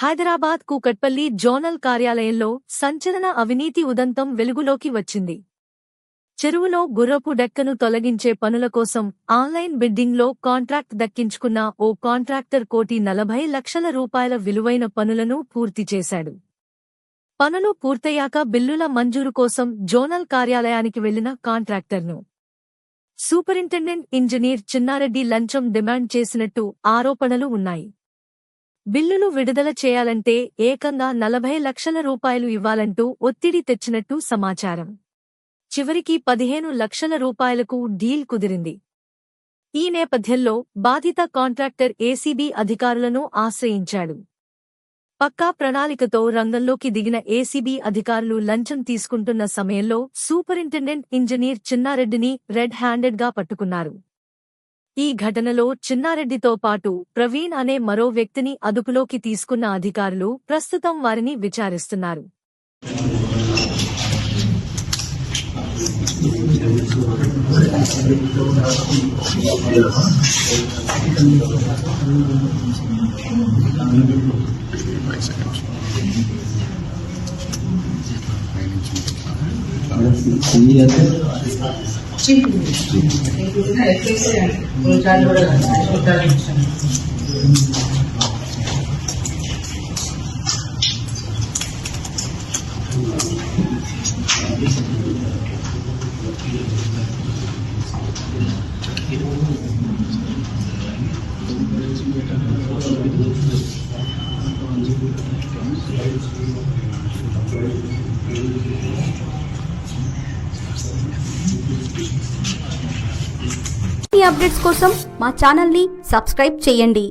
Hyderabad Kukatpally zonal కార్యాలయంలో సంచలన అవినీతి ఉదంతం వెలుగులోకి వచ్చింది. చెరువులో గుర్రపు డెక్కను తొలగించే పనుల కోసం ఆన్లైన్ బిడ్డింగ్లో కాంట్రాక్ట్ దక్కించుకున్న ఓ కాంట్రాక్టర్ ₹1,40,00,000 విలువైన పనులను పూర్తి చేశాడు. పనులు పూర్తయ్యాక బిల్లుల మంజూరు కోసం జోనల్ కార్యాలయానికి వెళ్లిన కాంట్రాక్టర్ను సూపరింటెండెంట్ ఇంజనీర్ చిన్నారెడ్డి లంచం డిమాండ్ చేసినట్టు ఆరోపణలు ఉన్నాయి. బిల్లులు విడుదల చేయాలంటే ఏకంగా ₹40,00,000 ఇవ్వాలంటూ ఒత్తిడి తెచ్చినట్టు సమాచారం. చివరికి ₹15,00,000కు డీల్ కుదిరింది. ఈ నేపథ్యంలో బాధిత కాంట్రాక్టర్ ఏసీబీ అధికారులను ఆశ్రయించాడు. పక్కా ప్రణాళికతో రంగంలోకి దిగిన ఏసీబీ అధికారులు లంచం తీసుకుంటున్న సమయంలో సూపరింటెండెంట్ ఇంజనీర్ చిన్నారెడ్డిని రెడ్ హ్యాండెడ్గా పట్టుకున్నారు. ఈ ఘటనలో చిన్నారెడ్డితో పాటు ప్రవీణ్ అనే మరో వ్యక్తిని అదుపులోకి తీసుకున్న అధికారులు ప్రస్తుతం వారిని విచారిస్తున్నారు. ఈ అప్డేట్స్ కోసం మా ఛానల్ ని సబ్స్క్రైబ్ చేయండి.